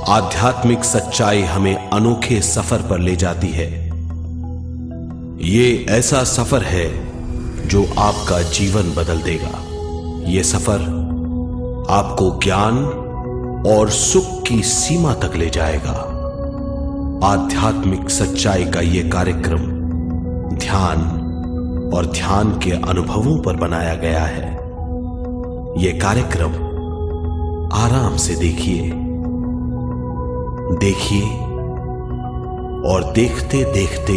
आध्यात्मिक सच्चाई हमें अनोखे सफर पर ले जाती है। ये ऐसा सफर है जो आपका जीवन बदल देगा। ये सफर आपको ज्ञान और सुख की सीमा तक ले जाएगा। आध्यात्मिक सच्चाई का यह कार्यक्रम ध्यान और ध्यान के अनुभवों पर बनाया गया है। यह कार्यक्रम आराम से देखिए और देखते देखते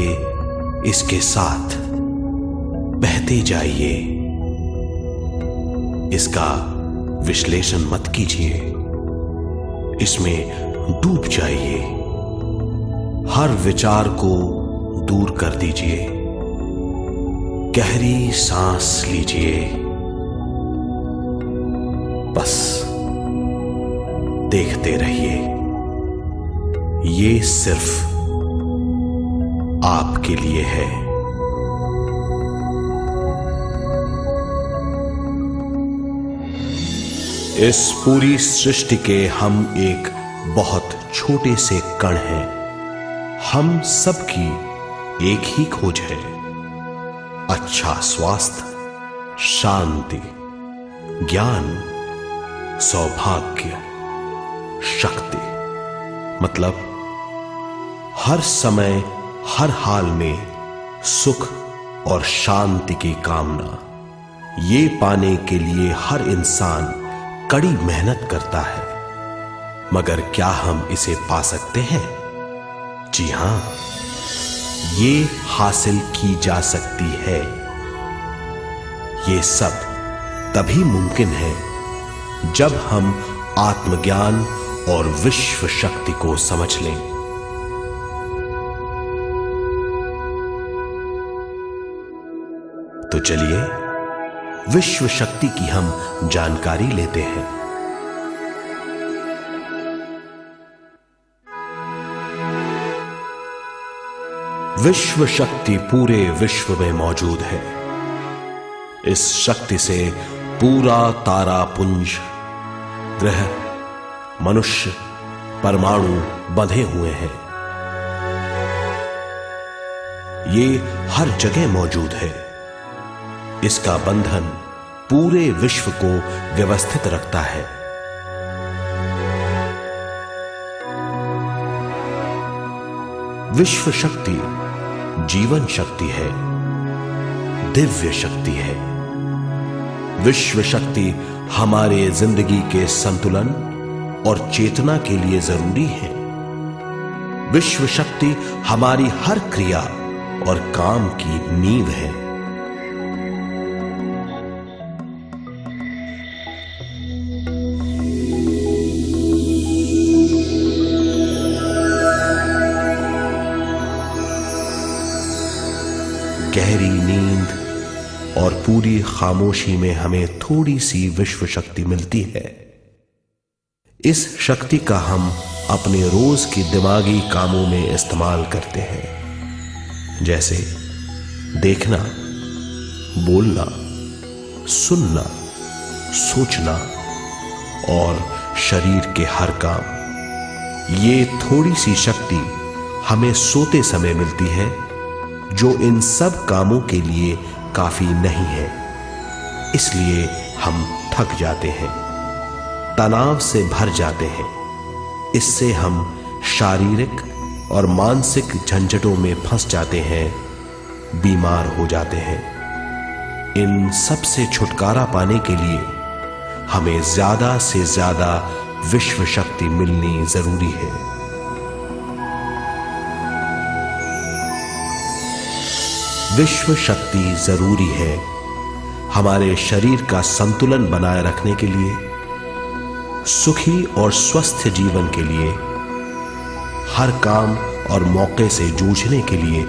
इसके साथ बहते जाइए। इसका विश्लेषण मत कीजिए, इसमें डूब जाइए। हर विचार को दूर कर दीजिए। गहरी सांस लीजिए। बस देखते रहिए। ये सिर्फ आपके लिए है। इस पूरी सृष्टि के हम एक बहुत छोटे से कण हैं। हम सबकी एक ही खोज है, अच्छा स्वास्थ्य, शांति, ज्ञान, सौभाग्य, शक्ति। मतलब हर समय हर हाल में सुख और शांति की कामना। ये पाने के लिए हर इंसान कड़ी मेहनत करता है, मगर क्या हम इसे पा सकते हैं? जी हां, ये हासिल की जा सकती है। ये सब तभी मुमकिन है जब हम आत्मज्ञान और विश्व शक्ति को समझ लें। तो चलिए विश्व शक्ति की हम जानकारी लेते हैं। विश्व शक्ति पूरे विश्व में मौजूद है। इस शक्ति से पूरा तारापुंज, ग्रह, मनुष्य, परमाणु बंधे हुए हैं। ये हर जगह मौजूद है। इसका बंधन पूरे विश्व को व्यवस्थित रखता है। विश्व शक्ति जीवन शक्ति है, दिव्य शक्ति है। विश्व शक्ति हमारे जिंदगी के संतुलन और चेतना के लिए जरूरी है। विश्व शक्ति हमारी हर क्रिया और काम की नींव है। गहरी नींद और पूरी खामोशी में हमें थोड़ी सी विश्व शक्ति मिलती है। इस शक्ति का हम अपने रोज के दिमागी कामों में इस्तेमाल करते हैं, जैसे देखना, बोलना, सुनना, सोचना और शरीर के हर काम। ये थोड़ी सी शक्ति हमें सोते समय मिलती है, जो इन सब कामों के लिए काफी नहीं है। इसलिए हम थक जाते हैं, तनाव से भर जाते हैं। इससे हम शारीरिक और मानसिक झंझटों में फंस जाते हैं, बीमार हो जाते हैं। इन सब से छुटकारा पाने के लिए हमें ज्यादा से ज्यादा विश्व शक्ति मिलनी जरूरी है। विश्व शक्ति जरूरी है हमारे शरीर का संतुलन बनाए रखने के लिए, सुखी और स्वस्थ जीवन के लिए, हर काम और मौके से जूझने के लिए,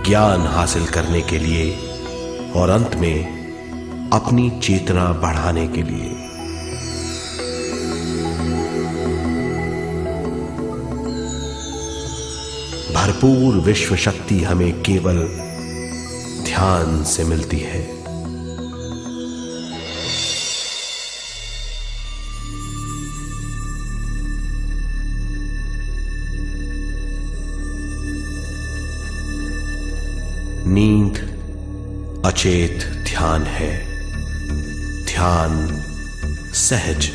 ज्ञान हासिल करने के लिए और अंत में अपनी चेतना बढ़ाने के लिए। भरपूर विश्व शक्ति हमें केवल ध्यान से मिलती है। नींद अचेत ध्यान है, ध्यान सहज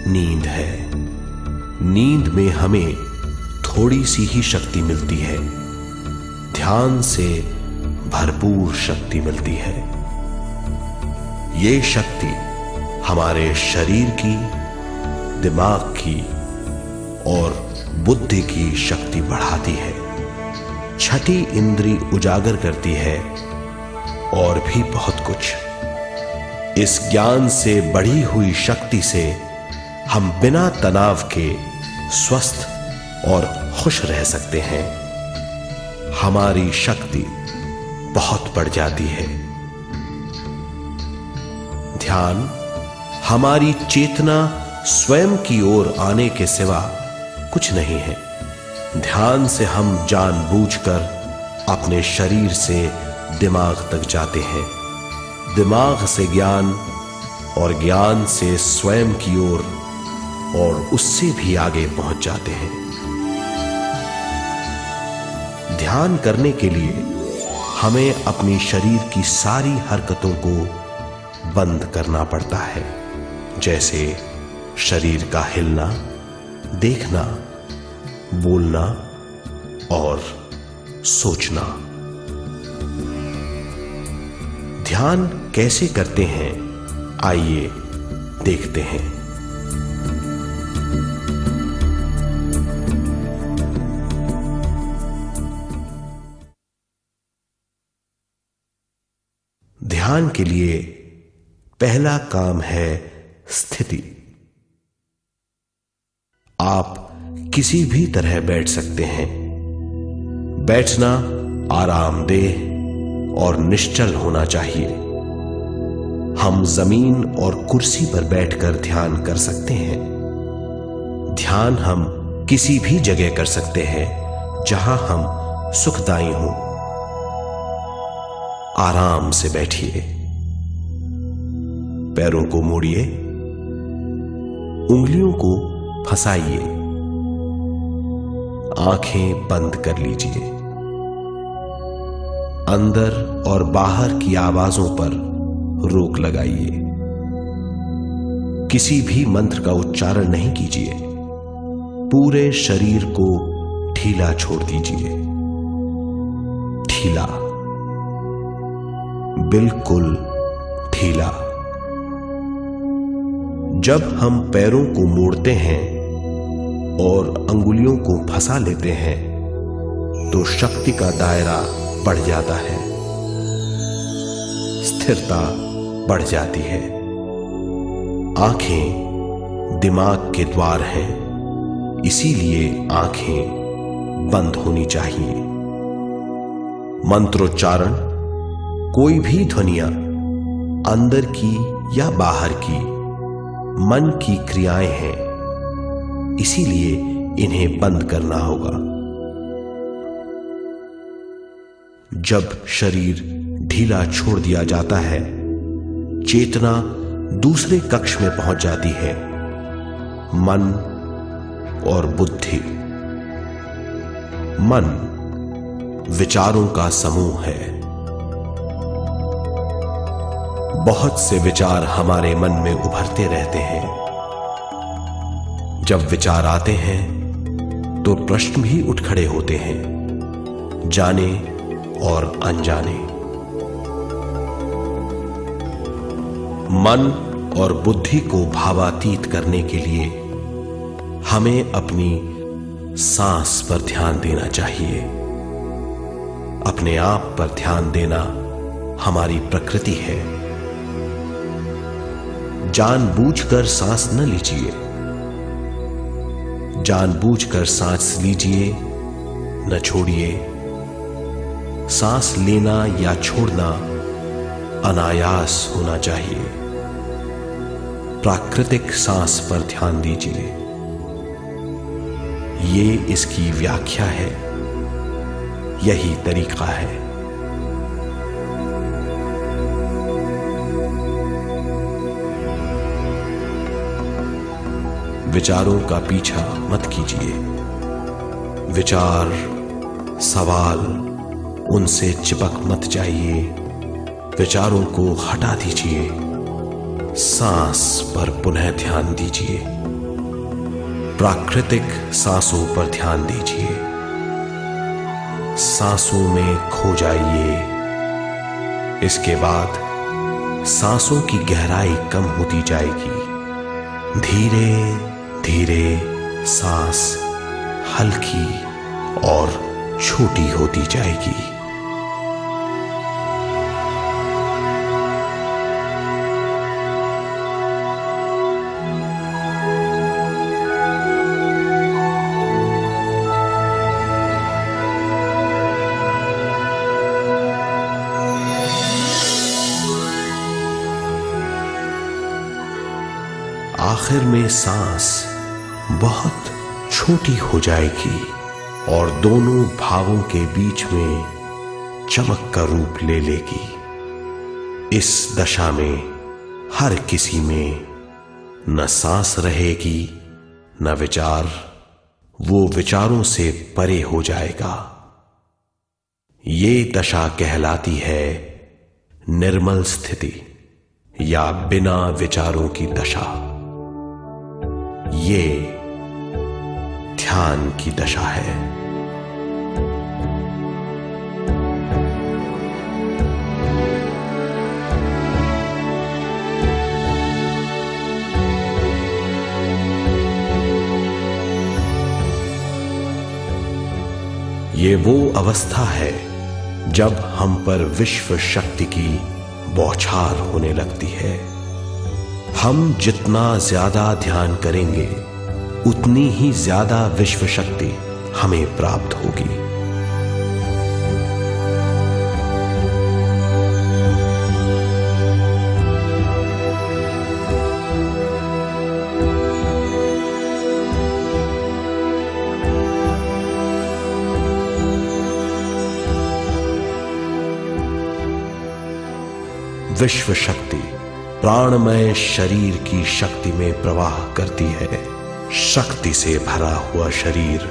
नींद है। नींद में हमें थोड़ी सी ही शक्ति मिलती है, ध्यान से भरपूर शक्ति मिलती है। ये शक्ति हमारे शरीर की, दिमाग की और बुद्धि की शक्ति बढ़ाती है, छठी इंद्री उजागर करती है और भी बहुत कुछ। इस ज्ञान से बढ़ी हुई शक्ति से हम बिना तनाव के स्वस्थ और खुश रह सकते हैं। हमारी शक्ति बहुत बढ़ जाती है। ध्यान हमारी चेतना स्वयं की ओर आने के सिवा कुछ नहीं है। ध्यान से हम जानबूझकर अपने शरीर से दिमाग तक जाते हैं, दिमाग से ज्ञान और ज्ञान से स्वयं की ओर और उससे भी आगे पहुंच जाते हैं। ध्यान करने के लिए हमें अपनी शरीर की सारी हरकतों को बंद करना पड़ता है, जैसे शरीर का हिलना, देखना, बोलना और सोचना। ध्यान कैसे करते हैं, आइए देखते हैं। ध्यान के लिए पहला काम है स्थिति। आप किसी भी तरह बैठ सकते हैं। बैठना आरामदेह और निश्चल होना चाहिए। हम जमीन और कुर्सी पर बैठकर ध्यान कर सकते हैं। ध्यान हम किसी भी जगह कर सकते हैं जहां हम सुखदायी हों। आराम से बैठिए, पैरों को मोड़िए, उंगलियों को फंसाइए, आंखें बंद कर लीजिए। अंदर और बाहर की आवाजों पर रोक लगाइए। किसी भी मंत्र का उच्चारण नहीं कीजिए। पूरे शरीर को ढीला छोड़ दीजिए। ढीला, बिल्कुल ढीला। जब हम पैरों को मोड़ते हैं और अंगुलियों को फंसा लेते हैं तो शक्ति का दायरा बढ़ जाता है, स्थिरता बढ़ जाती है। आंखें दिमाग के द्वार हैं, इसीलिए आंखें बंद होनी चाहिए। मंत्रोच्चारण, कोई भी ध्वनियां अंदर की या बाहर की मन की क्रियाएं हैं, इसीलिए इन्हें बंद करना होगा। जब शरीर ढीला छोड़ दिया जाता है, चेतना दूसरे कक्ष में पहुंच जाती है। मन और बुद्धि। मन विचारों का समूह है। बहुत से विचार हमारे मन में उभरते रहते हैं। जब विचार आते हैं तो प्रश्न भी उठ खड़े होते हैं, जाने और अनजाने। मन और बुद्धि को भावातीत करने के लिए हमें अपनी सांस पर ध्यान देना चाहिए। अपने आप पर ध्यान देना हमारी प्रकृति है। जानबूझकर सांस न लीजिए। जानबूझकर सांस लीजिए, न छोड़िए। सांस लेना या छोड़ना अनायास होना चाहिए। प्राकृतिक सांस पर ध्यान दीजिए। ये इसकी व्याख्या है, यही तरीका है। विचारों का पीछा मत कीजिए। विचार, सवाल उनसे चिपक मत जाइए, विचारों को हटा दीजिए, सांस पर पुनः ध्यान दीजिए, प्राकृतिक सांसों पर ध्यान दीजिए, सांसों में खो जाइए। इसके बाद सांसों की गहराई कम होती जाएगी, धीरे धीरे सांस हल्की और छोटी होती जाएगी। आखिर में सांस बहुत छोटी हो जाएगी और दोनों भावों के बीच में चमक का रूप ले लेगी। इस दशा में हर किसी में न सांस रहेगी न विचार, वो विचारों से परे हो जाएगा। ये दशा कहलाती है निर्मल स्थिति या बिना विचारों की दशा। ये ध्यान की दशा है। ये वो अवस्था है जब हम पर विश्व शक्ति की बौछार होने लगती है। हम जितना ज्यादा ध्यान करेंगे उतनी ही ज्यादा विश्व शक्ति हमें प्राप्त होगी। विश्व शक्ति प्राणमय शरीर की शक्ति में प्रवाह करती है। शक्ति से भरा हुआ शरीर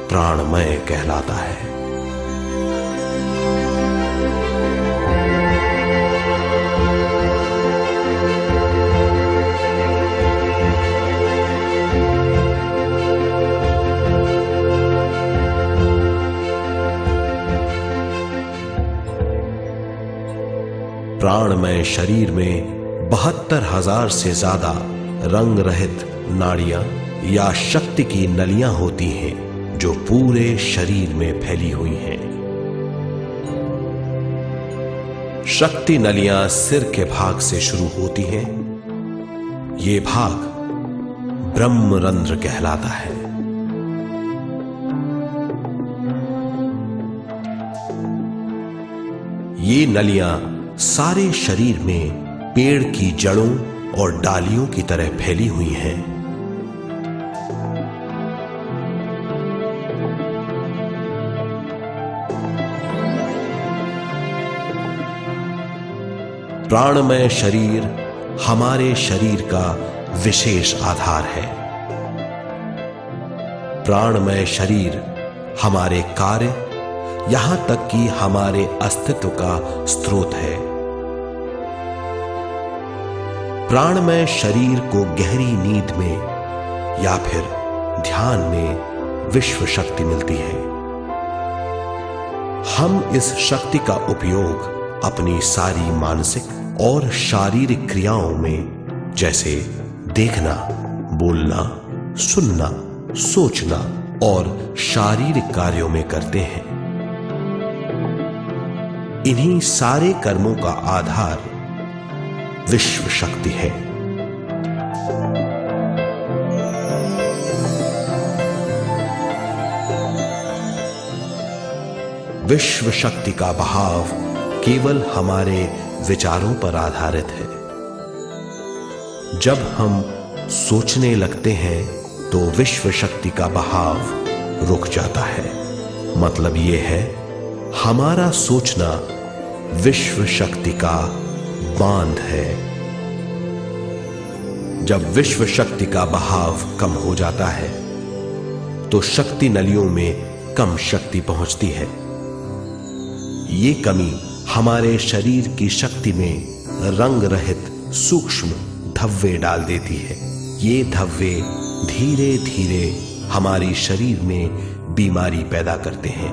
प्राणमय कहलाता है। प्राणमय शरीर में 72,000 से ज्यादा रंग रहित नाड़ियां या शक्ति की नलियां होती हैं जो पूरे शरीर में फैली हुई हैं। शक्ति नलियां सिर के भाग से शुरू होती हैं। ये भाग ब्रह्मरंध्र कहलाता है। ये नलियां सारे शरीर में पेड़ की जड़ों और डालियों की तरह फैली हुई हैं। प्राणमय शरीर हमारे शरीर का विशेष आधार है। प्राणमय शरीर हमारे कार्य यहां तक कि हमारे अस्तित्व का स्रोत है। प्राणमय शरीर को गहरी नींद में या फिर ध्यान में विश्व शक्ति मिलती है। हम इस शक्ति का उपयोग अपनी सारी मानसिक और शारीरिक क्रियाओं में, जैसे देखना, बोलना, सुनना, सोचना और शारीरिक कार्यों में करते हैं। इन्हीं सारे कर्मों का आधार विश्व शक्ति है। विश्व शक्ति का बहाव केवल हमारे विचारों पर आधारित है। जब हम सोचने लगते हैं तो विश्व शक्ति का बहाव रुक जाता है। मतलब यह है, हमारा सोचना विश्व शक्ति का बांध है। जब विश्व शक्ति का बहाव कम हो जाता है तो शक्ति नलियों में कम शक्ति पहुंचती है। ये कमी हमारे शरीर की शक्ति में रंग रहित सूक्ष्म धब्बे डाल देती है। ये धब्बे धीरे धीरे हमारी शरीर में बीमारी पैदा करते हैं।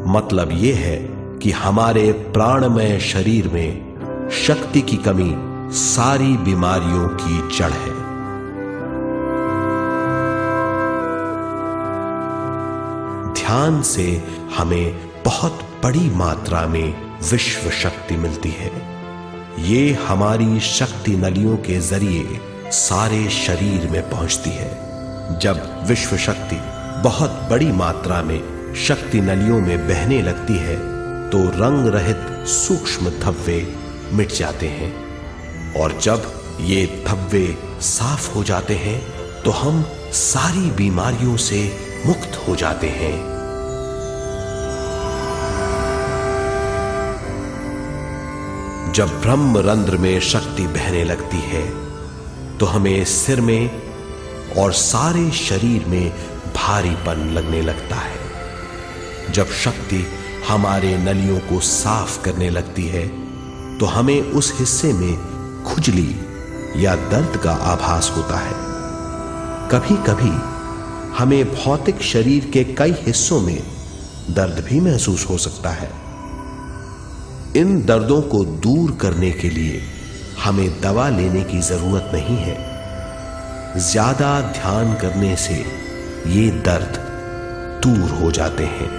मतलब ये है कि हमारे प्राणमय शरीर में शक्ति की कमी सारी बीमारियों की जड़ है। ध्यान से हमें बहुत बड़ी मात्रा में विश्व शक्ति मिलती है। ये हमारी शक्ति नलियों के जरिए सारे शरीर में पहुंचती है। जब विश्व शक्ति बहुत बड़ी मात्रा में शक्ति नलियों में बहने लगती है तो रंग रहित सूक्ष्म धब्बे मिट जाते हैं, और जब ये धब्बे साफ हो जाते हैं तो हम सारी बीमारियों से मुक्त हो जाते हैं। जब ब्रह्म रंध्र में शक्ति बहने लगती है तो हमें सिर में और सारे शरीर में भारीपन लगने लगता है। जब शक्ति हमारे नलियों को साफ करने लगती है तो हमें उस हिस्से में खुजली या दर्द का आभास होता है। कभी कभी हमें भौतिक शरीर के कई हिस्सों में दर्द भी महसूस हो सकता है। इन दर्दों को दूर करने के लिए हमें दवा लेने की जरूरत नहीं है। ज्यादा ध्यान करने से ये दर्द दूर हो जाते हैं।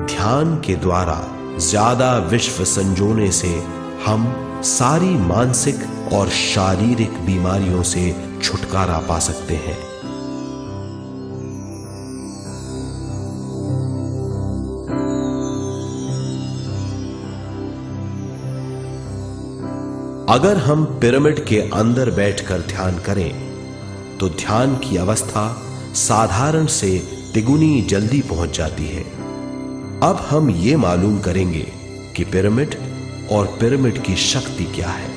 ध्यान के द्वारा ज्यादा विश्व संजोने से हम सारी मानसिक और शारीरिक बीमारियों से छुटकारा पा सकते हैं। अगर हम पिरामिड के अंदर बैठकर ध्यान करें तो ध्यान की अवस्था साधारण से तिगुनी जल्दी पहुंच जाती है। अब हम ये मालूम करेंगे कि पिरामिड और पिरामिड की शक्ति क्या है।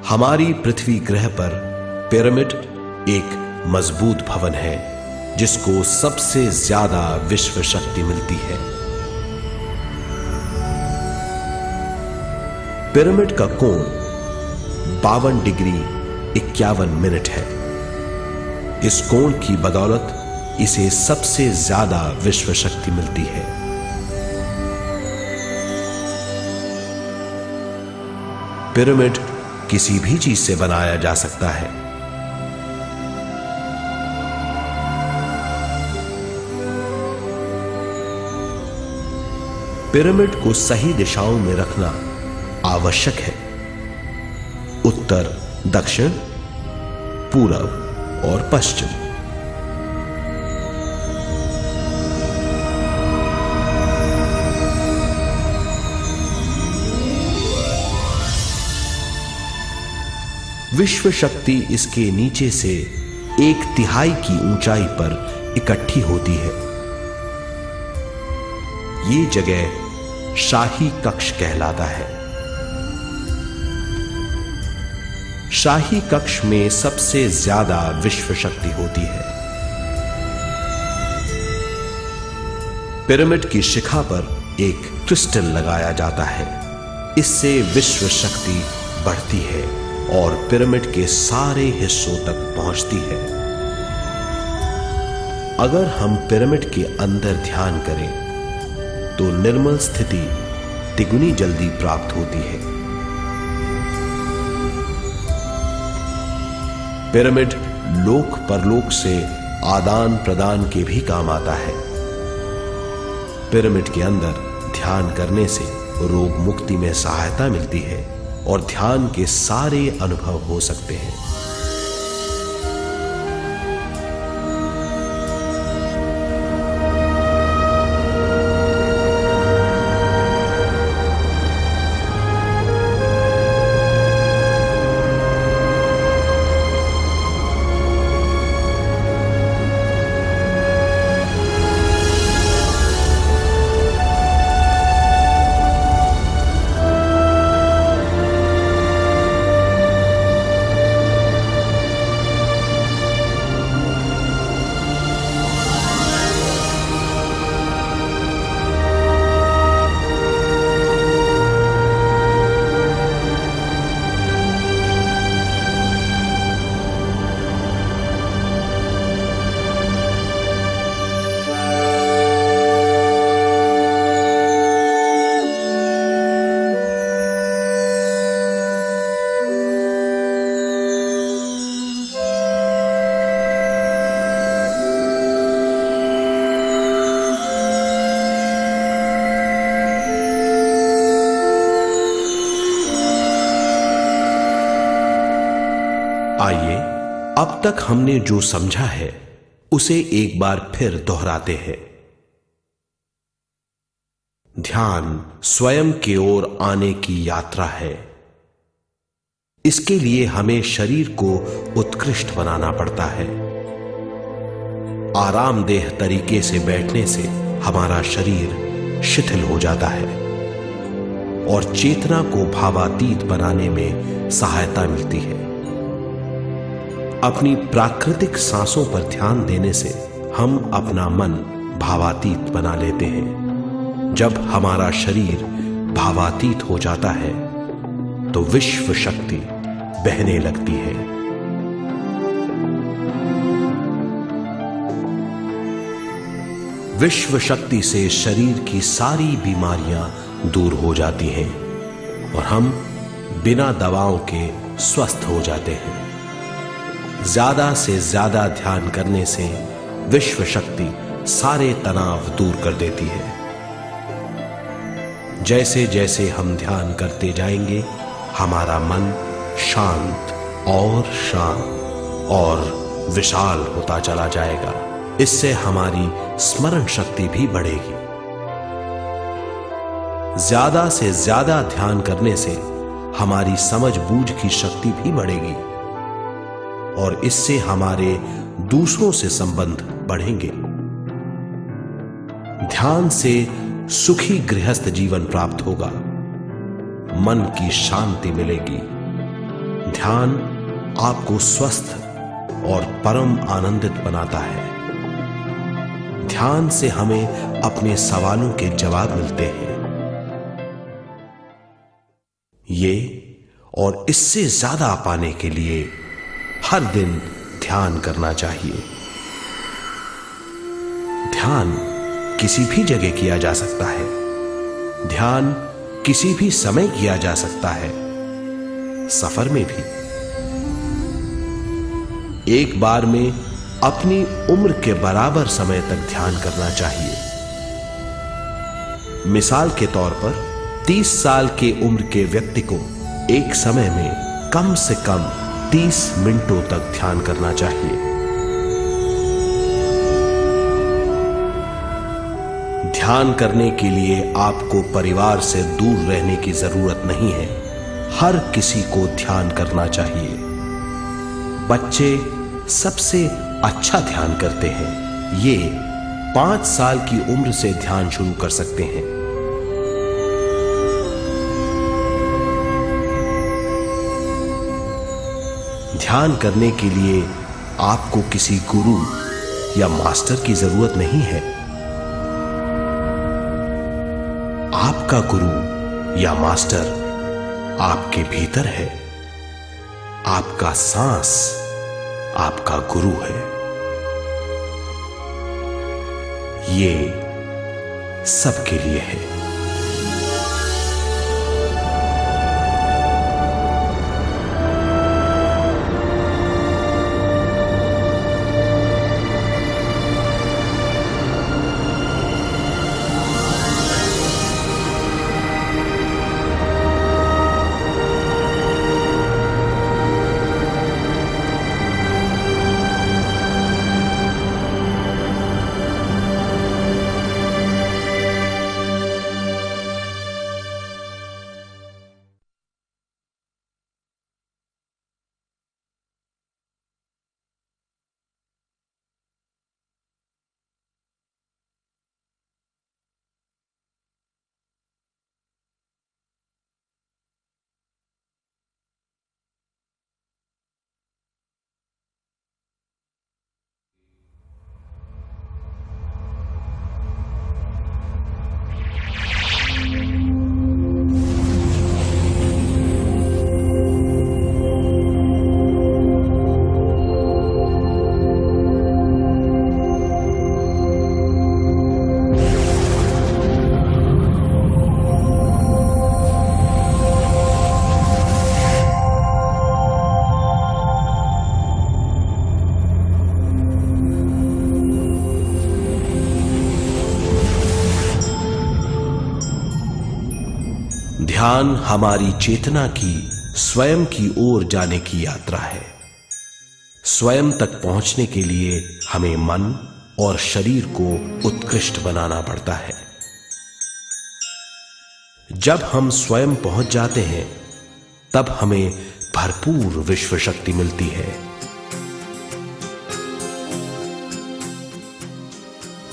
हमारी पृथ्वी ग्रह पर पिरामिड एक मजबूत भवन है जिसको सबसे ज्यादा विश्व शक्ति मिलती है। पिरामिड का कोण 52 डिग्री 51 मिनट है। इस कोण की बदौलत इसे सबसे ज्यादा विश्व शक्ति मिलती है। पिरामिड किसी भी चीज से बनाया जा सकता है। पिरामिड को सही दिशाओं में रखना आवश्यक है। उत्तर, दक्षिण, पूरब और पश्चिम। विश्व शक्ति इसके नीचे से 1/3 की ऊंचाई पर इकट्ठी होती है। ये जगह शाही कक्ष कहलाता है। शाही कक्ष में सबसे ज्यादा विश्व शक्ति होती है। पिरामिड की शिखा पर एक क्रिस्टल लगाया जाता है। इससे विश्व शक्ति बढ़ती है और पिरामिड के सारे हिस्सों तक पहुंचती है। अगर हम पिरामिड के अंदर ध्यान करें तो निर्मल स्थिति तिगुनी जल्दी प्राप्त होती है। पिरामिड लोक परलोक से आदान प्रदान के भी काम आता है। पिरामिड के अंदर ध्यान करने से रोग मुक्ति में सहायता मिलती है और ध्यान के सारे अनुभव हो सकते हैं। आइए अब तक हमने जो समझा है उसे एक बार फिर दोहराते हैं। ध्यान स्वयं की ओर आने की यात्रा है। इसके लिए हमें शरीर को उत्कृष्ट बनाना पड़ता है। आरामदेह तरीके से बैठने से हमारा शरीर शिथिल हो जाता है और चेतना को भावातीत बनाने में सहायता मिलती है। अपनी प्राकृतिक सांसों पर ध्यान देने से हम अपना मन भावातीत बना लेते हैं। जब हमारा शरीर भावातीत हो जाता है तो विश्व शक्ति बहने लगती है। विश्व शक्ति से शरीर की सारी बीमारियां दूर हो जाती हैं और हम बिना दवाओं के स्वस्थ हो जाते हैं। ज्यादा से ज्यादा ध्यान करने से विश्व शक्ति सारे तनाव दूर कर देती है। जैसे जैसे हम ध्यान करते जाएंगे हमारा मन शांत और विशाल होता चला जाएगा। इससे हमारी स्मरण शक्ति भी बढ़ेगी। ज्यादा से ज्यादा ध्यान करने से हमारी समझ बूझ की शक्ति भी बढ़ेगी और इससे हमारे दूसरों से संबंध बढ़ेंगे। ध्यान से सुखी गृहस्थ जीवन प्राप्त होगा, मन की शांति मिलेगी। ध्यान आपको स्वस्थ और परम आनंदित बनाता है। ध्यान से हमें अपने सवालों के जवाब मिलते हैं। ये और इससे ज्यादा पाने के लिए हर दिन ध्यान करना चाहिए। ध्यान किसी भी जगह किया जा सकता है। ध्यान किसी भी समय किया जा सकता है, सफर में भी। एक बार में अपनी उम्र के बराबर समय तक ध्यान करना चाहिए। मिसाल के तौर पर 30 साल के उम्र के व्यक्ति को एक समय में कम से कम 30 मिनटों तक ध्यान करना चाहिए। ध्यान करने के लिए आपको परिवार से दूर रहने की जरूरत नहीं है। हर किसी को ध्यान करना चाहिए। बच्चे सबसे अच्छा ध्यान करते हैं। ये 5 साल की उम्र से ध्यान शुरू कर सकते हैं। ध्यान करने के लिए आपको किसी गुरु या मास्टर की जरूरत नहीं है। आपका गुरु या मास्टर आपके भीतर है। आपका सांस आपका गुरु है। ये सबके लिए है। ध्यान हमारी चेतना की स्वयं की ओर जाने की यात्रा है। स्वयं तक पहुंचने के लिए हमें मन और शरीर को उत्कृष्ट बनाना पड़ता है। जब हम स्वयं पहुंच जाते हैं तब हमें भरपूर विश्व शक्ति मिलती है।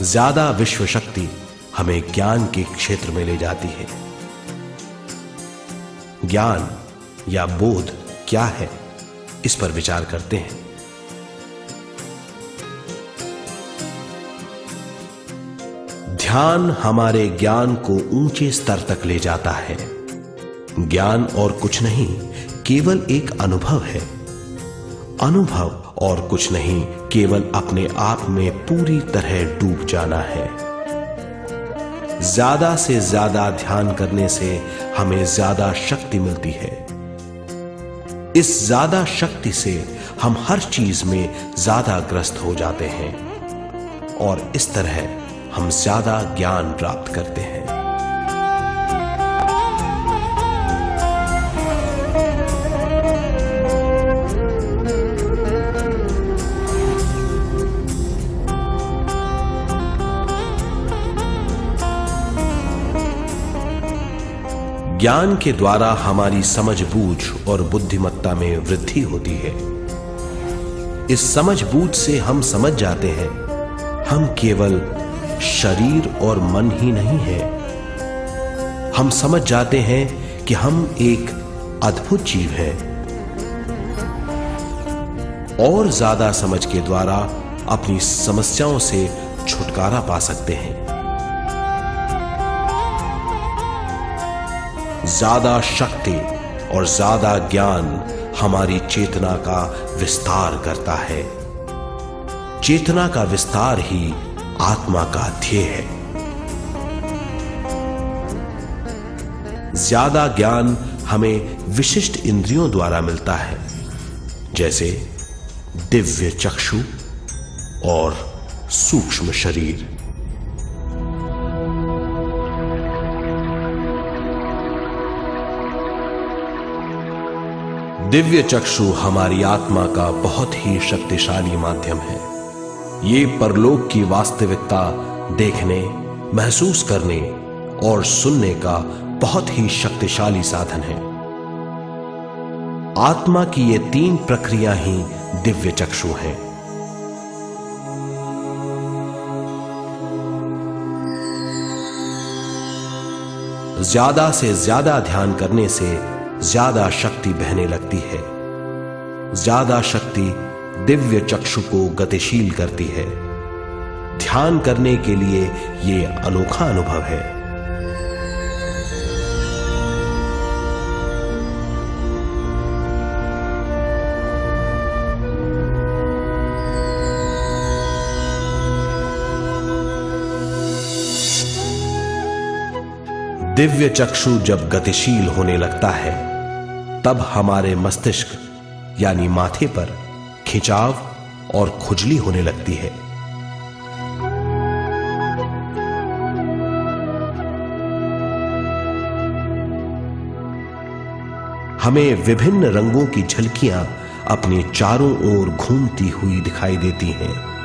ज्यादा विश्व शक्ति हमें ज्ञान के क्षेत्र में ले जाती है। ज्ञान या बोध क्या है, इस पर विचार करते हैं। ध्यान हमारे ज्ञान को ऊंचे स्तर तक ले जाता है। ज्ञान और कुछ नहीं, केवल एक अनुभव है। अनुभव और कुछ नहीं, केवल अपने आप में पूरी तरह डूब जाना है। ज्यादा से ज्यादा ध्यान करने से हमें ज्यादा शक्ति मिलती है। इस ज्यादा शक्ति से हम हर चीज में ज्यादा ग्रस्त हो जाते हैं और इस तरह हम ज्यादा ज्ञान प्राप्त करते हैं। ज्ञान के द्वारा हमारी समझबूझ और बुद्धिमत्ता में वृद्धि होती है। इस समझबूझ से हम समझ जाते हैं हम केवल शरीर और मन ही नहीं है। हम समझ जाते हैं कि हम एक अद्भुत जीव हैं और ज्यादा समझ के द्वारा अपनी समस्याओं से छुटकारा पा सकते हैं। ज्यादा शक्ति और ज्यादा ज्ञान हमारी चेतना का विस्तार करता है। चेतना का विस्तार ही आत्मा का ध्येय है। ज्यादा ज्ञान हमें विशिष्ट इंद्रियों द्वारा मिलता है, जैसे दिव्य चक्षु और सूक्ष्म शरीर। दिव्य चक्षु हमारी आत्मा का बहुत ही शक्तिशाली माध्यम है। ये परलोक की वास्तविकता देखने, महसूस करने और सुनने का बहुत ही शक्तिशाली साधन है। आत्मा की ये तीन प्रक्रिया ही दिव्य चक्षु हैं। ज्यादा से ज्यादा ध्यान करने से ज्यादा शक्ति बहने लगती है। ज्यादा शक्ति दिव्य चक्षु को गतिशील करती है। ध्यान करने के लिए यह अनोखा अनुभव है। दिव्य चक्षु जब गतिशील होने लगता है तब हमारे मस्तिष्क यानी माथे पर खिंचाव और खुजली होने लगती है। हमें विभिन्न रंगों की झलकियां अपने चारों ओर घूमती हुई दिखाई देती हैं।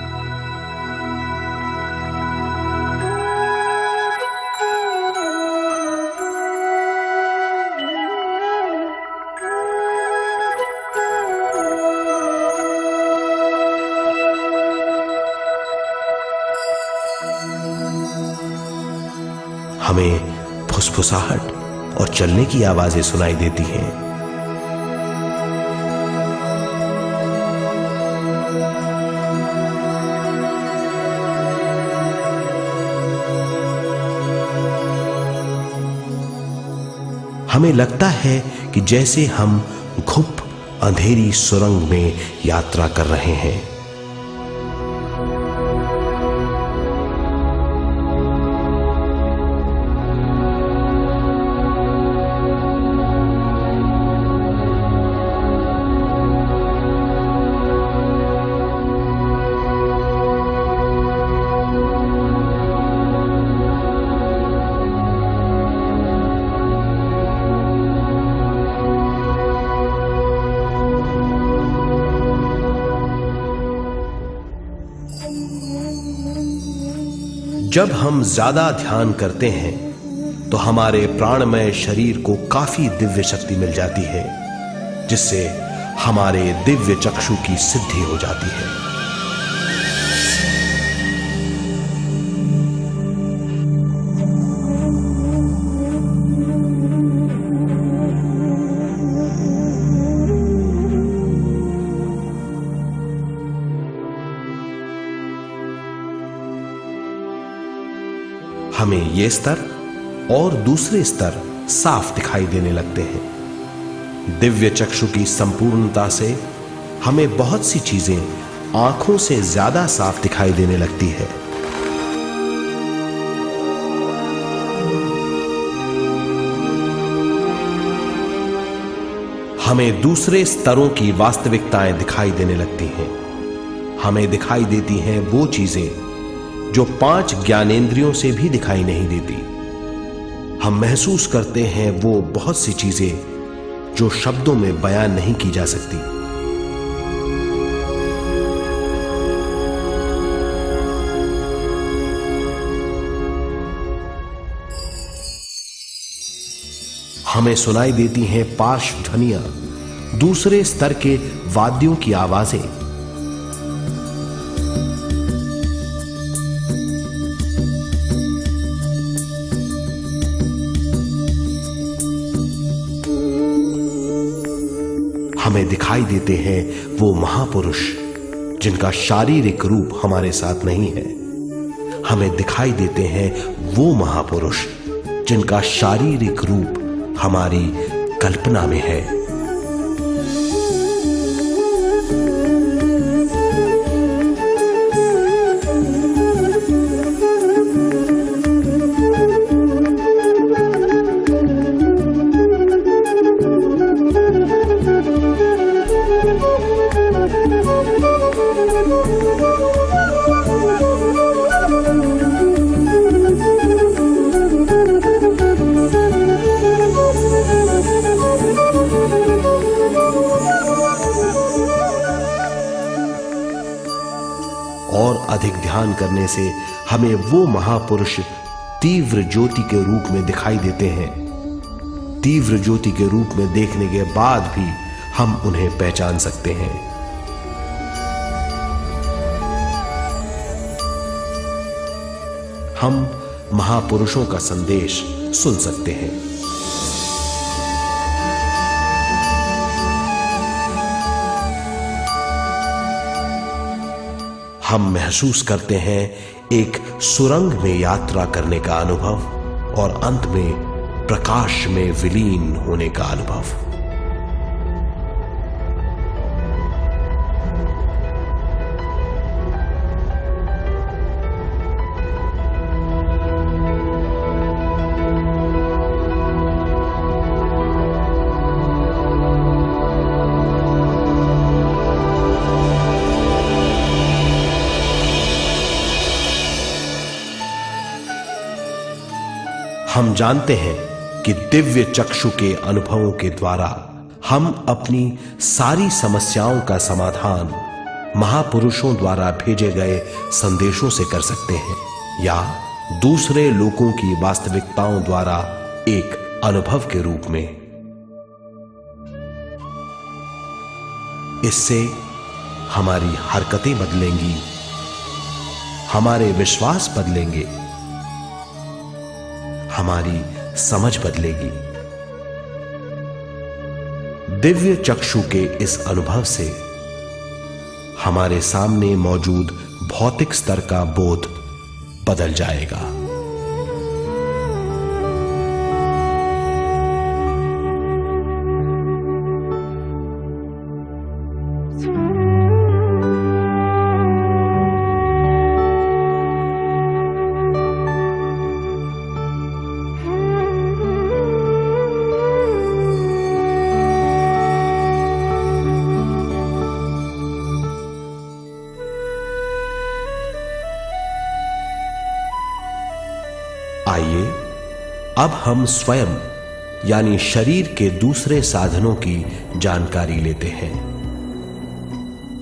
हमें फुसफुसाहट और चलने की आवाजें सुनाई देती हैं। हमें लगता है कि जैसे हम घुप अंधेरी सुरंग में यात्रा कर रहे हैं। जब हम ज्यादा ध्यान करते हैं तो हमारे प्राणमय शरीर को काफी दिव्य शक्ति मिल जाती है, जिससे हमारे दिव्य चक्षु की सिद्धि हो जाती है। हमें ये स्तर और दूसरे स्तर साफ दिखाई देने लगते हैं। दिव्य चक्षु की संपूर्णता से हमें बहुत सी चीजें आंखों से ज्यादा साफ दिखाई देने लगती है। हमें दूसरे स्तरों की वास्तविकताएं दिखाई देने लगती हैं। हमें दिखाई देती हैं वो चीजें जो 5 ज्ञानेंद्रियों से भी दिखाई नहीं देती। हम महसूस करते हैं वो बहुत सी चीजें जो शब्दों में बयान नहीं की जा सकती। हमें सुनाई देती हैं पार्श्व ध्वनियां, दूसरे स्तर के वाद्यों की आवाजें। हमें दिखाई देते हैं वो महापुरुष जिनका शारीरिक रूप हमारे साथ नहीं है। हमें दिखाई देते हैं वो महापुरुष जिनका शारीरिक रूप हमारी कल्पना में है। और अधिक ध्यान करने से हमें वो महापुरुष तीव्र ज्योति के रूप में दिखाई देते हैं। तीव्र ज्योति के रूप में देखने के बाद भी हम उन्हें पहचान सकते हैं। हम महापुरुषों का संदेश सुन सकते हैं। हम महसूस करते हैं एक सुरंग में यात्रा करने का अनुभव और अंत में प्रकाश में विलीन होने का अनुभव। हम जानते हैं कि दिव्य चक्षु के अनुभवों के द्वारा हम अपनी सारी समस्याओं का समाधान महापुरुषों द्वारा भेजे गए संदेशों से कर सकते हैं, या दूसरे लोगों की वास्तविकताओं द्वारा एक अनुभव के रूप में। इससे हमारी हरकतें बदलेंगी, हमारे विश्वास बदलेंगे, हमारी समझ बदलेगी। दिव्य चक्षु के इस अनुभव से हमारे सामने मौजूद भौतिक स्तर का बोध बदल जाएगा। आइए अब हम स्वयं यानी शरीर के दूसरे साधनों की जानकारी लेते हैं।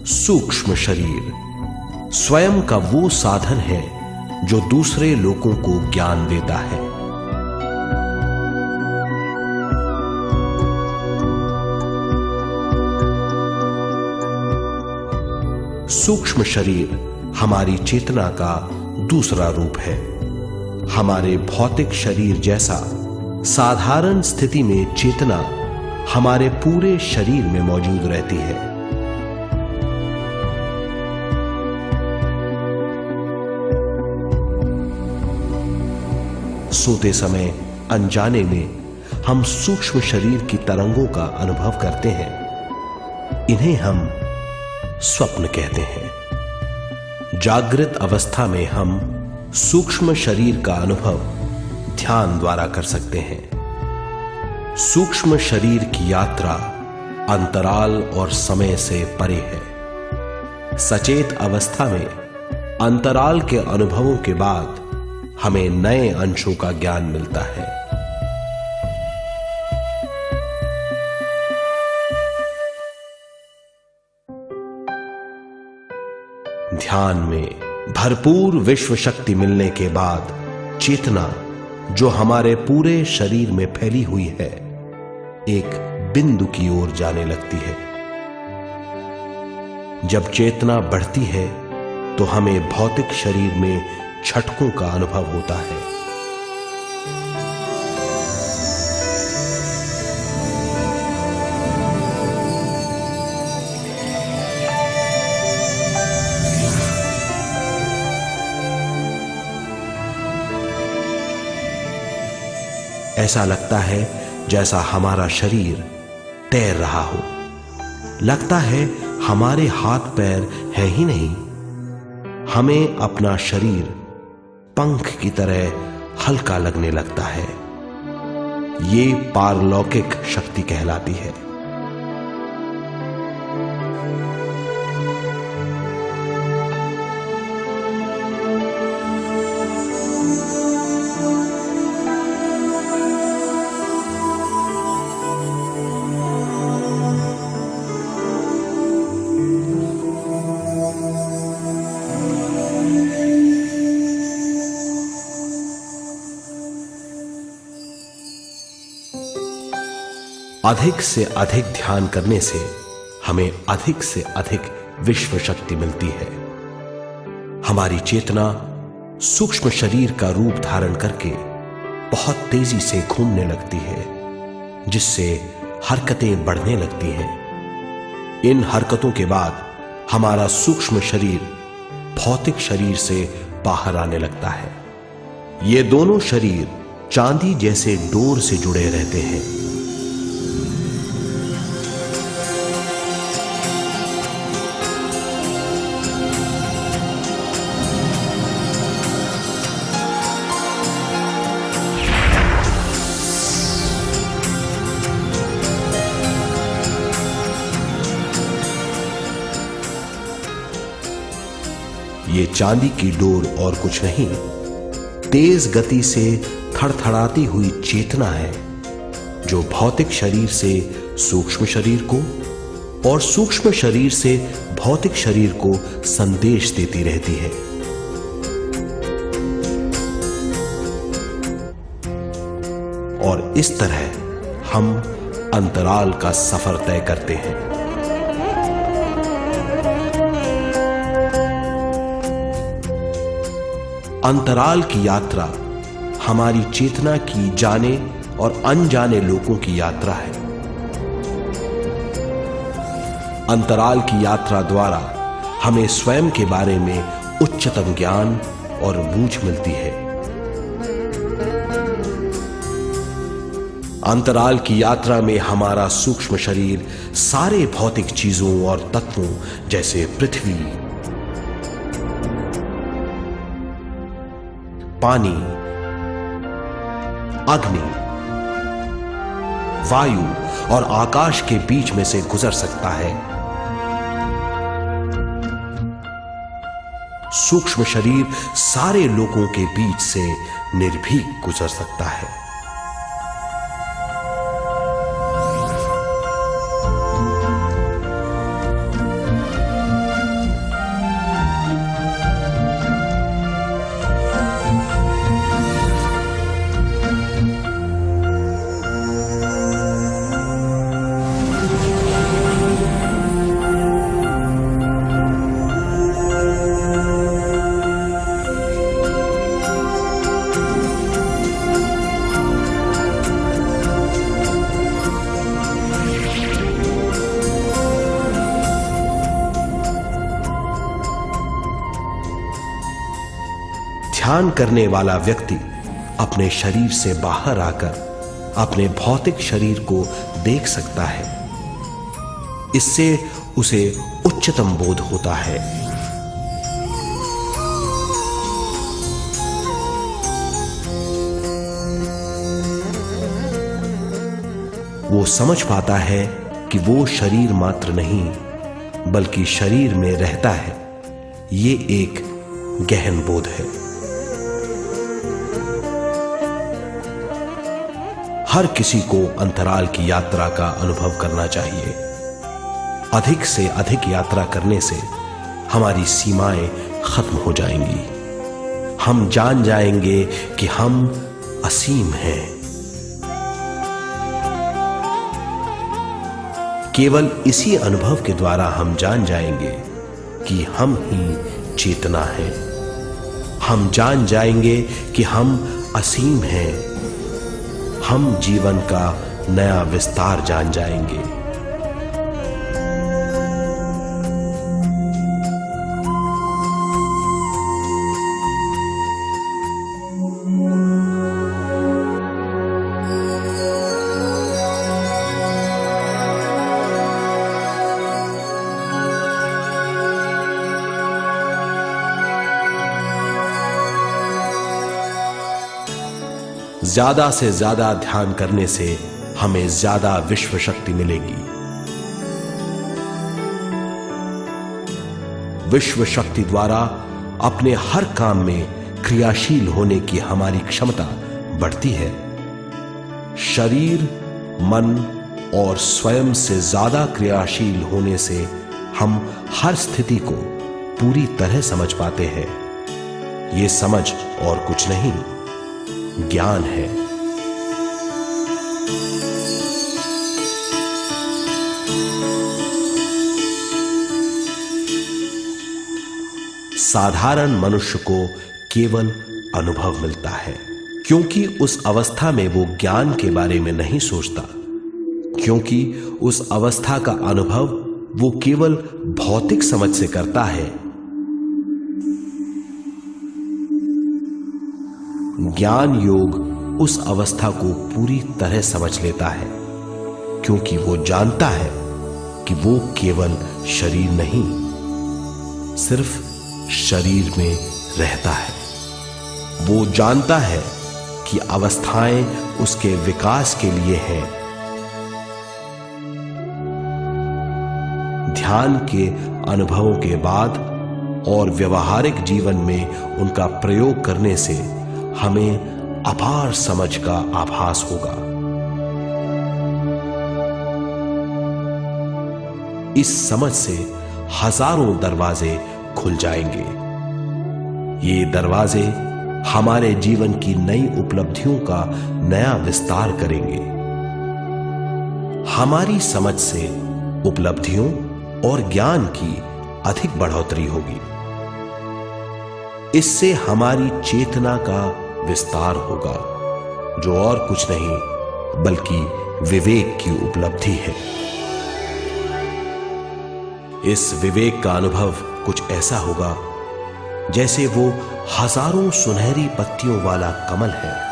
सूक्ष्म शरीर स्वयं का वो साधन है जो दूसरे लोगों को ज्ञान देता है। सूक्ष्म शरीर हमारी चेतना का दूसरा रूप है। हमारे भौतिक शरीर जैसा साधारण स्थिति में चेतना हमारे पूरे शरीर में मौजूद रहती है। सोते समय अनजाने में हम सूक्ष्म शरीर की तरंगों का अनुभव करते हैं। इन्हें हम स्वप्न कहते हैं। जागृत अवस्था में हम सूक्ष्म शरीर का अनुभव ध्यान द्वारा कर सकते हैं। सूक्ष्म शरीर की यात्रा अंतराल और समय से परे है। सचेत अवस्था में अंतराल के अनुभवों के बाद हमें नए अंशों का ज्ञान मिलता है। ध्यान में भरपूर विश्व शक्ति मिलने के बाद चेतना जो हमारे पूरे शरीर में फैली हुई है एक बिंदु की ओर जाने लगती है। जब चेतना बढ़ती है तो हमें भौतिक शरीर में झटकों का अनुभव होता है। ऐसा लगता है जैसा हमारा शरीर तैर रहा हो। लगता है हमारे हाथ पैर हैं ही नहीं। हमें अपना शरीर पंख की तरह हल्का लगने लगता है। ये पारलौकिक शक्ति कहलाती है। अधिक से अधिक ध्यान करने से हमें अधिक से अधिक विश्व शक्ति मिलती है। हमारी चेतना सूक्ष्म शरीर का रूप धारण करके बहुत तेजी से घूमने लगती है, जिससे हरकतें बढ़ने लगती हैं। इन हरकतों के बाद हमारा सूक्ष्म शरीर भौतिक शरीर से बाहर आने लगता है। ये दोनों शरीर चांदी जैसे डोर से जुड़े रहते हैं। ये चांदी की डोर और कुछ नहीं, तेज गति से थड़थड़ाती हुई चेतना है, जो भौतिक शरीर से सूक्ष्म शरीर को और सूक्ष्म शरीर से भौतिक शरीर को संदेश देती रहती है। और इस तरह हम अंतराल का सफर तय करते हैं। अंतराल की यात्रा हमारी चेतना की जाने और अनजाने लोगों की यात्रा है। अंतराल की यात्रा द्वारा हमें स्वयं के बारे में उच्चतम ज्ञान और बूझ मिलती है। अंतराल की यात्रा में हमारा सूक्ष्म शरीर सारे भौतिक चीजों और तत्वों जैसे पृथ्वी, पानी, अग्नि, वायु और आकाश के बीच में से गुजर सकता है। सूक्ष्म शरीर सारे लोगों के बीच से निर्भीक गुजर सकता है। ध्यान करने वाला व्यक्ति अपने शरीर से बाहर आकर अपने भौतिक शरीर को देख सकता है। इससे उसे उच्चतम बोध होता है। वो समझ पाता है कि वो शरीर मात्र नहीं बल्कि शरीर में रहता है। ये एक गहन बोध है। हर किसी को अंतराल की यात्रा का अनुभव करना चाहिए। अधिक से अधिक यात्रा करने से हमारी सीमाएं खत्म हो जाएंगी। हम जान जाएंगे कि हम असीम हैं। केवल इसी अनुभव के द्वारा हम जान जाएंगे कि हम ही चेतना हैं। हम जान जाएंगे कि हम असीम हैं। हम जीवन का नया विस्तार जान जाएंगे। ज्यादा से ज्यादा ध्यान करने से हमें ज्यादा विश्व शक्ति मिलेगी। विश्व शक्ति द्वारा अपने हर काम में क्रियाशील होने की हमारी क्षमता बढ़ती है। शरीर, मन और स्वयं से ज्यादा क्रियाशील होने से हम हर स्थिति को पूरी तरह समझ पाते हैं। यह समझ और कुछ नहीं, ज्ञान है। साधारण मनुष्य को केवल अनुभव मिलता है, क्योंकि उस अवस्था में वो ज्ञान के बारे में नहीं सोचता, क्योंकि उस अवस्था का अनुभव वो केवल भौतिक समझ से करता है। ज्ञान योग उस अवस्था को पूरी तरह समझ लेता है, क्योंकि वो जानता है कि वो केवल शरीर नहीं, सिर्फ शरीर में रहता है। वो जानता है कि अवस्थाएं उसके विकास के लिए हैं। ध्यान के अनुभवों के बाद और व्यवहारिक जीवन में उनका प्रयोग करने से हमें अपार समझ का आभास होगा। इस समझ से हजारों दरवाजे खुल जाएंगे। ये दरवाजे हमारे जीवन की नई उपलब्धियों का नया विस्तार करेंगे। हमारी समझ से उपलब्धियों और ज्ञान की अधिक बढ़ोतरी होगी। इससे हमारी चेतना का विस्तार होगा, जो और कुछ नहीं बल्कि विवेक की उपलब्धि है। इस विवेक का अनुभव कुछ ऐसा होगा जैसे वो हजारों सुनहरी पत्तियों वाला कमल है।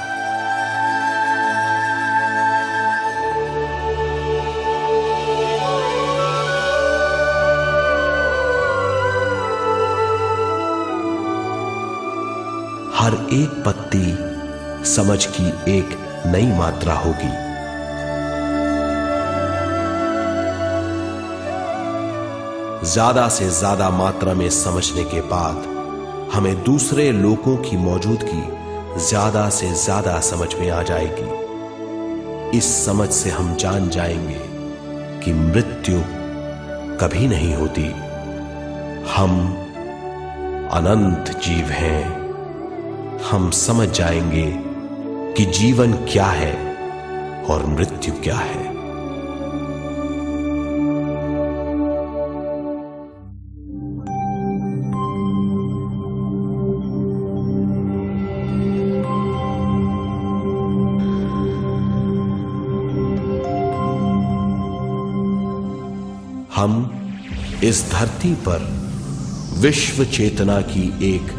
हर एक पत्ती समझ की एक नई मात्रा होगी। ज्यादा से ज्यादा मात्रा में समझने के बाद हमें दूसरे लोगों की मौजूदगी ज्यादा से ज्यादा समझ में आ जाएगी। इस समझ से हम जान जाएंगे कि मृत्यु कभी नहीं होती। हम अनंत जीव हैं। हम समझ जाएंगे कि जीवन क्या है और मृत्यु क्या है। हम इस धरती पर विश्व चेतना की एक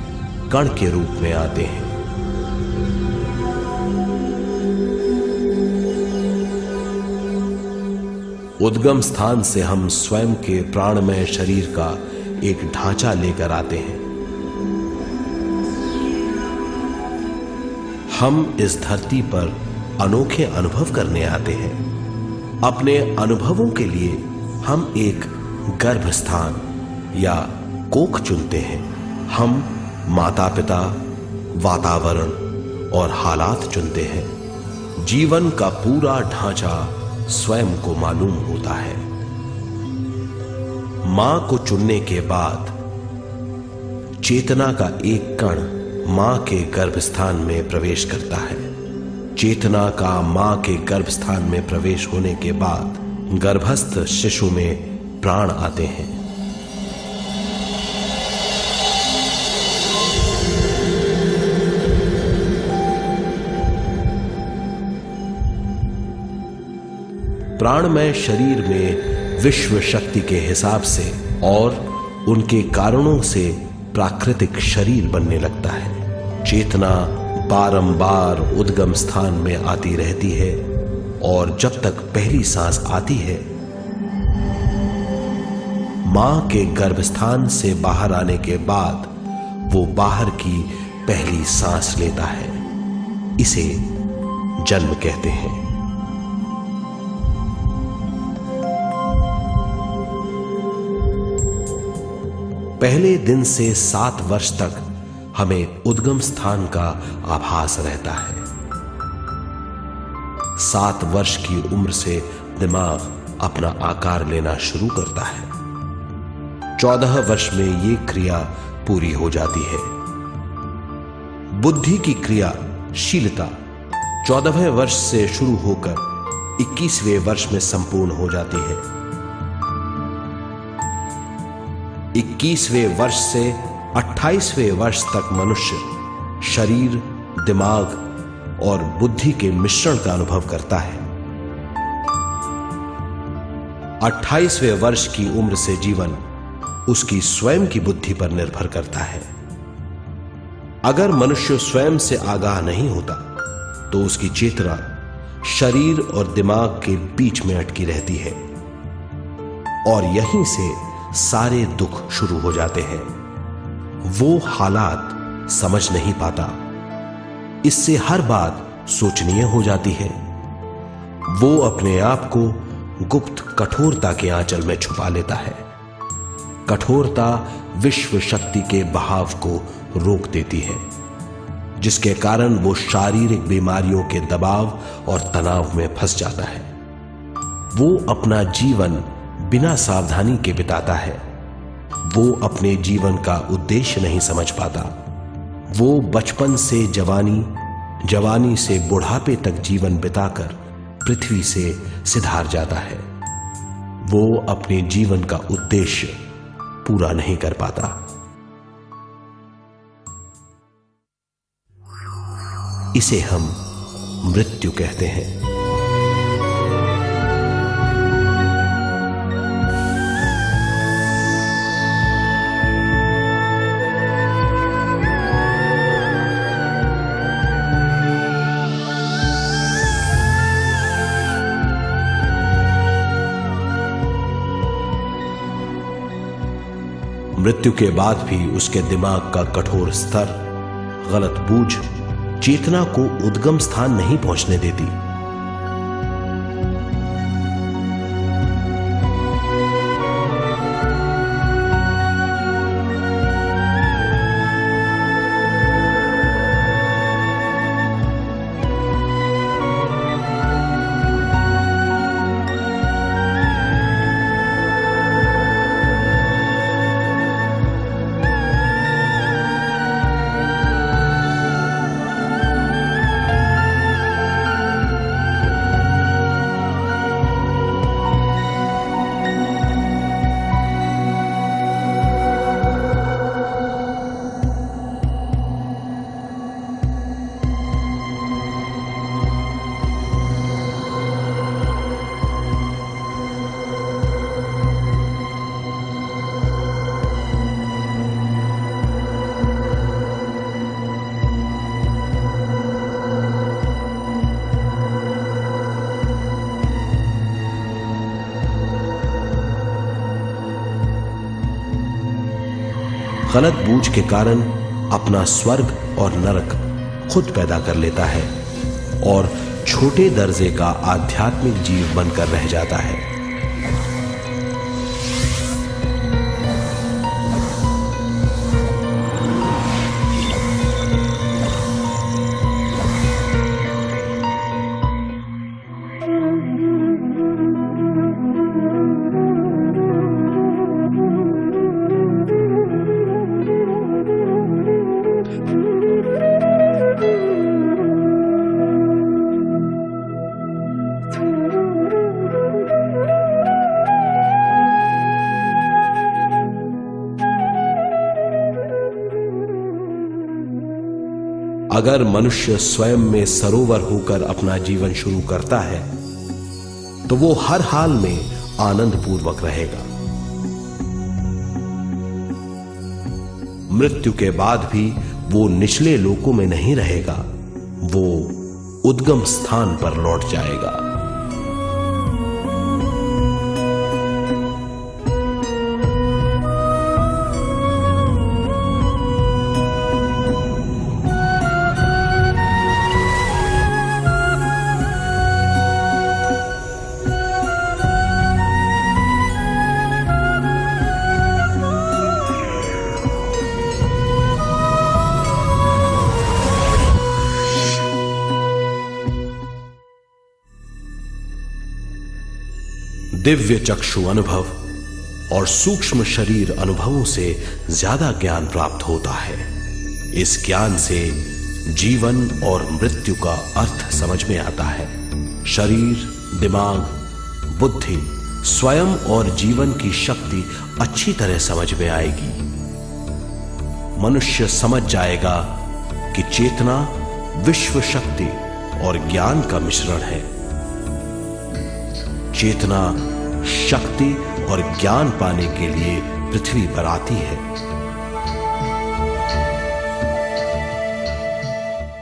कण के रूप में आते हैं। उद्गम स्थान से हम स्वयं के प्राणमय शरीर का एक ढांचा लेकर आते हैं। हम इस धरती पर अनोखे अनुभव करने आते हैं। अपने अनुभवों के लिए हम एक गर्भस्थान या कोख चुनते हैं। हम माता पिता, वातावरण और हालात चुनते हैं। जीवन का पूरा ढांचा स्वयं को मालूम होता है। मां को चुनने के बाद चेतना का एक कण मां के गर्भस्थान में प्रवेश करता है। चेतना का मां के गर्भस्थान में प्रवेश होने के बाद गर्भस्थ शिशु में प्राण आते हैं। प्राणमय शरीर में विश्व शक्ति के हिसाब से और उनके कारणों से प्राकृतिक शरीर बनने लगता है। चेतना बारंबार उद्गम स्थान में आती रहती है और जब तक पहली सांस आती है, मां के गर्भस्थान से बाहर आने के बाद वो बाहर की पहली सांस लेता है। इसे जन्म कहते हैं। पहले दिन से 7 वर्ष तक हमें उद्गम स्थान का आभास रहता है। 7 वर्ष की उम्र से दिमाग अपना आकार लेना शुरू करता है। 14 वर्ष में यह क्रिया पूरी हो जाती है। बुद्धि की क्रियाशीलता 14वें वर्ष से शुरू होकर 21वें वर्ष में संपूर्ण हो जाती है। 21वें वर्ष से 28वें वर्ष तक मनुष्य शरीर, दिमाग और बुद्धि के मिश्रण का अनुभव करता है। 28वें वर्ष की उम्र से जीवन उसकी स्वयं की बुद्धि पर निर्भर करता है। अगर मनुष्य स्वयं से आगाह नहीं होता तो उसकी चेतना शरीर और दिमाग के बीच में अटकी रहती है और यहीं से सारे दुख शुरू हो जाते हैं। वो हालात समझ नहीं पाता, इससे हर बात सोचनीय हो जाती है। वो अपने आप को गुप्त कठोरता के आंचल में छुपा लेता है। कठोरता विश्व शक्ति के बहाव को रोक देती है, जिसके कारण वो शारीरिक बीमारियों के दबाव और तनाव में फंस जाता है। वो अपना जीवन बिना सावधानी के बिताता है। वो अपने जीवन का उद्देश्य नहीं समझ पाता। वो बचपन से जवानी, जवानी से बुढ़ापे तक जीवन बिताकर पृथ्वी से सिधार जाता है। वो अपने जीवन का उद्देश्य पूरा नहीं कर पाता। इसे हम मृत्यु कहते हैं। मृत्यु के बाद भी उसके दिमाग का कठोर स्तर, गलत बूझ चेतना को उद्गम स्थान नहीं पहुंचने देती। गलत बूझ के कारण अपना स्वर्ग और नरक खुद पैदा कर लेता है और छोटे दर्जे का आध्यात्मिक जीव बनकर रह जाता है। अगर मनुष्य स्वयं में सरोवर होकर अपना जीवन शुरू करता है तो वो हर हाल में आनंद पूर्वक रहेगा। मृत्यु के बाद भी वो निचले लोकों में नहीं रहेगा, वो उद्गम स्थान पर लौट जाएगा। दिव्य चक्षु अनुभव और सूक्ष्म शरीर अनुभवों से ज्यादा ज्ञान प्राप्त होता है। इस ज्ञान से जीवन और मृत्यु का अर्थ समझ में आता है। शरीर, दिमाग, बुद्धि, स्वयं और जीवन की शक्ति अच्छी तरह समझ में आएगी। मनुष्य समझ जाएगा कि चेतना विश्व शक्ति और ज्ञान का मिश्रण है। चेतना शक्ति और ज्ञान पाने के लिए पृथ्वी पर आती है।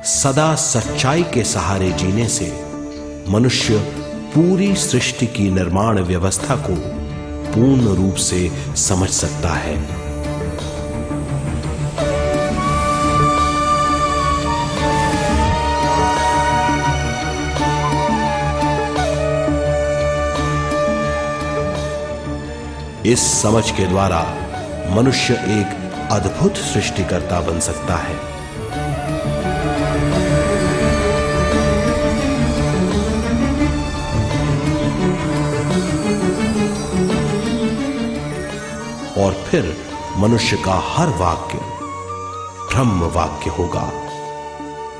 सदा सच्चाई के सहारे जीने से मनुष्य पूरी सृष्टि की निर्माण व्यवस्था को पूर्ण रूप से समझ सकता है। इस समझ के द्वारा मनुष्य एक अद्भुत सृष्टिकर्ता बन सकता है। और फिर मनुष्य का हर वाक्य ब्रह्म वाक्य होगा।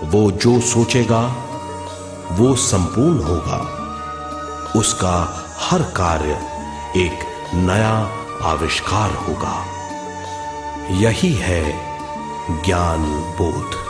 वो जो सोचेगा वो संपूर्ण होगा। उसका हर कार्य एक नया आविष्कार होगा। यही है ज्ञान बोध।